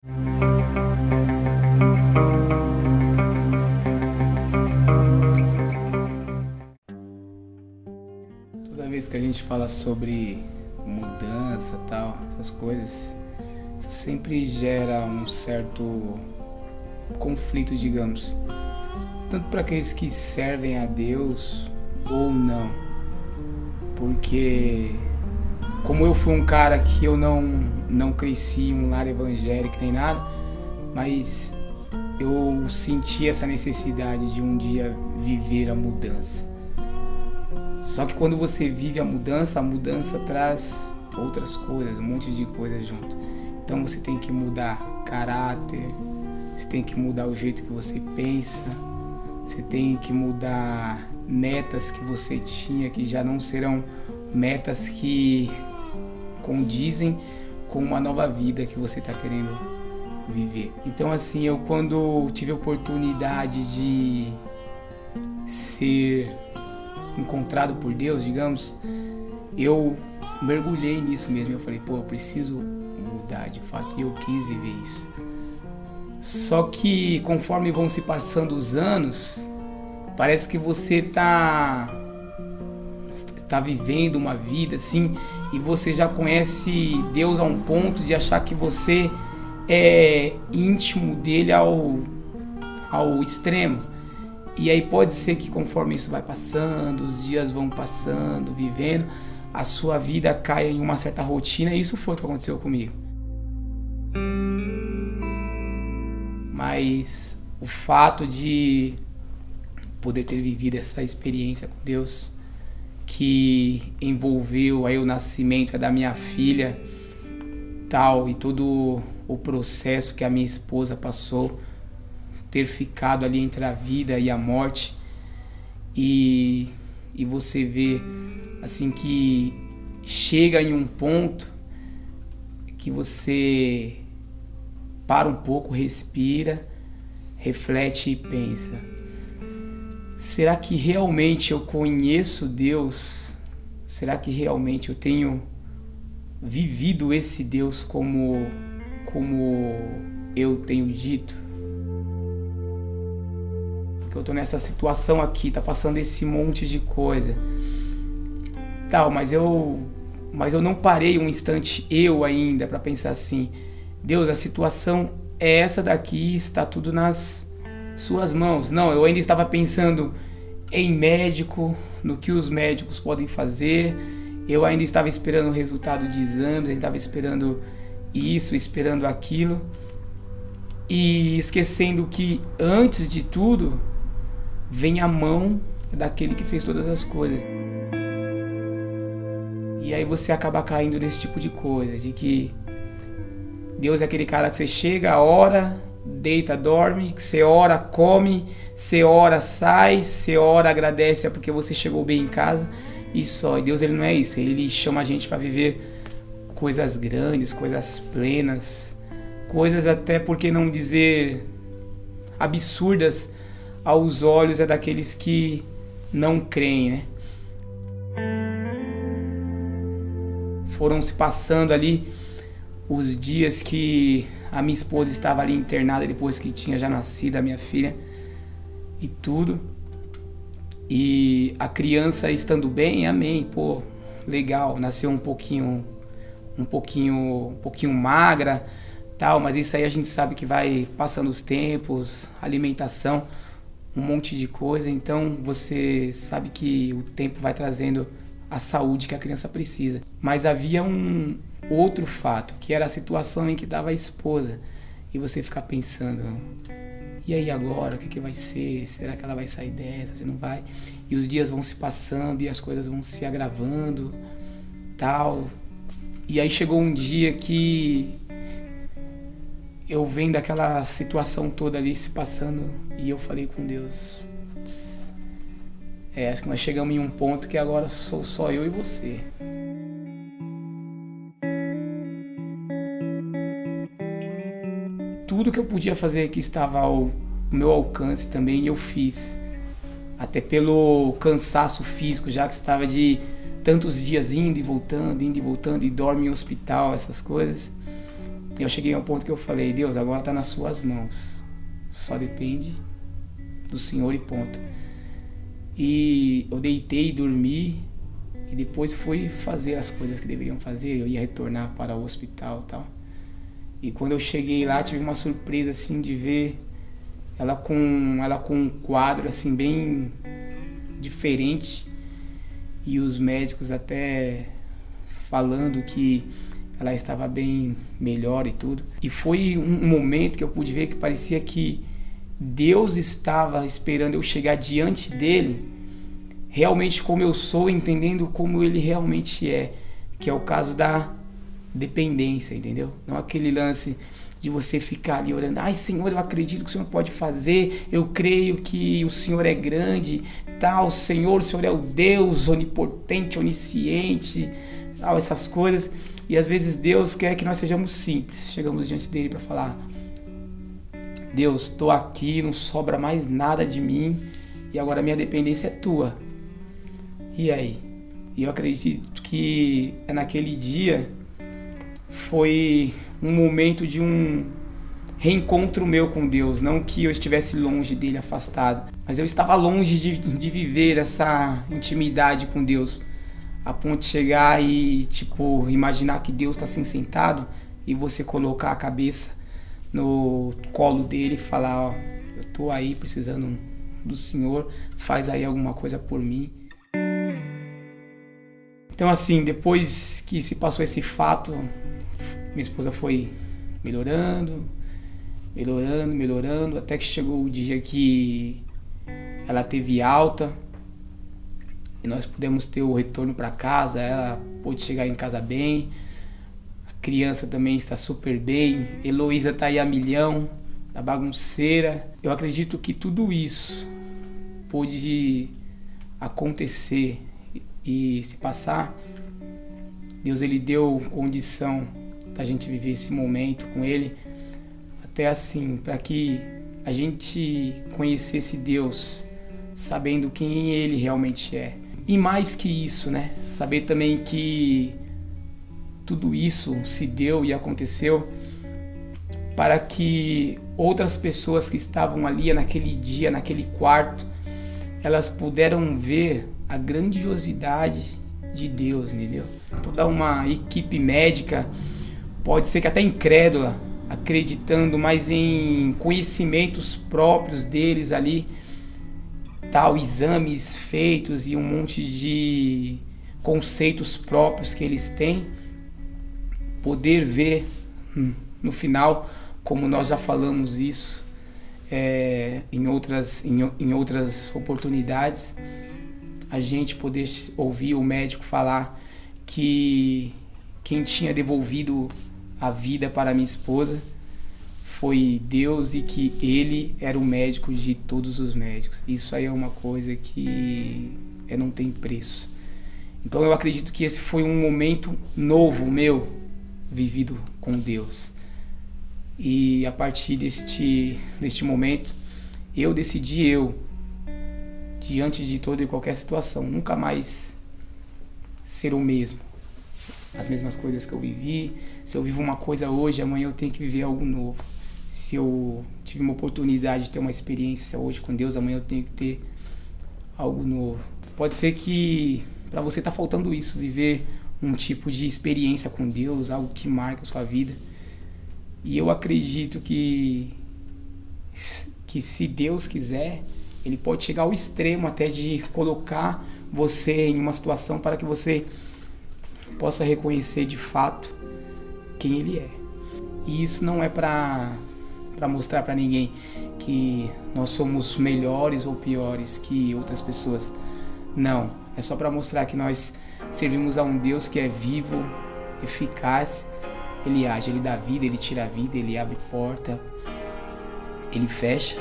Toda vez que a gente fala sobre mudança, tal, essas coisas, isso sempre gera um certo conflito, digamos, tanto para aqueles que servem a Deus ou não, porque como eu fui um cara que eu não cresci em um lar evangélico nem nada, mas eu senti essa necessidade de um dia viver a mudança. Só que quando você vive a mudança traz outras coisas, um monte de coisas junto. Então você tem que mudar caráter, você tem que mudar o jeito que você pensa, você tem que mudar metas que você tinha, que já não serão metas que condizem com uma nova vida que você está querendo viver. Então assim, eu quando tive a oportunidade de ser encontrado por Deus, digamos, eu mergulhei nisso mesmo. Eu falei, eu preciso mudar de fato, e eu quis viver isso. Só que conforme vão se passando os anos, parece que você tá vivendo uma vida assim, e você já conhece Deus a um ponto de achar que você é íntimo dele ao extremo. E aí pode ser que conforme isso vai passando, os dias vão passando, vivendo, a sua vida caia em uma certa rotina, e isso foi o que aconteceu comigo. Mas o fato de poder ter vivido essa experiência com Deus, que envolveu aí o nascimento da minha filha, tal, e todo o processo que a minha esposa passou, ter ficado ali entre a vida e a morte, e você vê assim que chega em um ponto que você para um pouco, respira, reflete e pensa: será que realmente eu conheço Deus? Será que realmente eu tenho vivido esse Deus como eu tenho dito? Porque eu tô nessa situação aqui, tá passando esse monte de coisa, tal, mas eu não parei um instante ainda para pensar assim: Deus, a situação é essa daqui, está tudo nas suas mãos. Não, eu ainda estava pensando em médico, no que os médicos podem fazer. Eu ainda estava esperando o resultado de exames, ainda estava esperando isso, esperando aquilo. E esquecendo que antes de tudo vem a mão daquele que fez todas as coisas. E aí você acaba caindo nesse tipo de coisa, de que Deus é aquele cara que você chega, ora, deita, dorme, que você ora, come, você ora, sai, você ora, agradece porque você chegou bem em casa, e só. E Deus, ele não é isso, ele chama a gente para viver coisas grandes, coisas plenas, coisas até, por que não dizer, absurdas aos olhos daqueles que não creem, né? Foram se passando ali os dias que a minha esposa estava ali internada, depois que tinha já nascido a minha filha e tudo. E a criança estando bem, amém, legal, nasceu um pouquinho magra, tal, mas isso aí a gente sabe que vai passando os tempos, alimentação, um monte de coisa, então você sabe que o tempo vai trazendo a saúde que a criança precisa. Mas havia um outro fato, que era a situação em que estava a esposa, e você ficar pensando: e aí agora, o que vai ser? Será que ela vai sair dessa? Se não vai? E os dias vão se passando e as coisas vão se agravando, tal. E aí chegou um dia que eu vendo aquela situação toda ali se passando, e eu falei com Deus: acho que nós chegamos em um ponto que agora sou só eu e você. Tudo que eu podia fazer que estava ao meu alcance também eu fiz. Até pelo cansaço físico, já que estava de tantos dias indo e voltando, e dorme em hospital, essas coisas. eu cheguei a um ponto que eu falei, Deus, agora está nas suas mãos. Só depende do Senhor e ponto. E eu deitei, dormi e depois fui fazer as coisas que deveriam fazer. Eu ia retornar para o hospital e tal. E quando eu cheguei lá, tive uma surpresa assim de ver ela com um quadro assim bem diferente, e os médicos até falando que ela estava bem melhor e tudo. E foi um momento que eu pude ver que parecia que Deus estava esperando eu chegar diante dele, realmente como eu sou, entendendo como ele realmente é, que é o caso da dependência, entendeu? Não aquele lance de você ficar ali orando, ai Senhor, eu acredito que o Senhor pode fazer, eu creio que o Senhor é grande, tal, Senhor, o Senhor é o Deus onipotente, onisciente, tal, essas coisas. E às vezes Deus quer que nós sejamos simples, chegamos diante dele para falar, Deus, estou aqui, não sobra mais nada de mim e agora a minha dependência é tua. E aí? E eu acredito que naquele dia foi um momento de um reencontro meu com Deus, não que eu estivesse longe dele, afastado, mas eu estava longe de viver essa intimidade com Deus, a ponto de chegar e imaginar que Deus está assim sentado e você colocar a cabeça no colo dele e falar, ó, eu tô aí precisando do Senhor, faz aí alguma coisa por mim. Então assim, depois que se passou esse fato, minha esposa foi melhorando, até que chegou o dia que ela teve alta e nós pudemos ter o retorno para casa, ela pôde chegar em casa bem, a criança também está super bem, Heloísa está aí a milhão, da bagunceira. Eu acredito que tudo isso pôde acontecer e se passar. Deus, ele deu condição da gente viver esse momento com ele, até assim, para que a gente conhecesse Deus, sabendo quem ele realmente é. E mais que isso, né? Saber também que tudo isso se deu e aconteceu para que outras pessoas que estavam ali naquele dia, naquele quarto, elas puderam ver a grandiosidade de Deus, entendeu? Toda uma equipe médica, pode ser que até incrédula, acreditando mais em conhecimentos próprios deles ali, tal, exames feitos e um monte de conceitos próprios que eles têm, poder ver no final, como nós já falamos isso em outras oportunidades, a gente poder ouvir o médico falar que quem tinha devolvido a vida para minha esposa foi Deus e que ele era o médico de todos os médicos. Isso aí é uma coisa que não tem preço. Então eu acredito que esse foi um momento novo meu, vivido com Deus. E a partir deste momento, eu decidi, diante de toda e qualquer situação, nunca mais ser o mesmo. As mesmas coisas que eu vivi. Se eu vivo uma coisa hoje, amanhã eu tenho que viver algo novo. Se eu tive uma oportunidade de ter uma experiência hoje com Deus, amanhã eu tenho que ter algo novo. Pode ser que para você está faltando isso, viver um tipo de experiência com Deus, algo que marca a sua vida. E eu acredito que se Deus quiser, Ele pode chegar ao extremo até de colocar você em uma situação para que você possa reconhecer de fato quem Ele é. E isso não é para mostrar para ninguém que nós somos melhores ou piores que outras pessoas. Não, é só para mostrar que nós servimos a um Deus que é vivo, eficaz. Ele age, Ele dá vida, Ele tira a vida, Ele abre porta, Ele fecha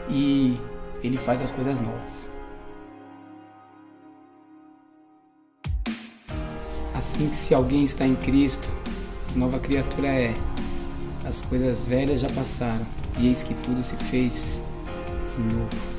e Ele faz as coisas novas. Assim que se alguém está em Cristo, nova criatura é. As coisas velhas já passaram e eis que tudo se fez novo.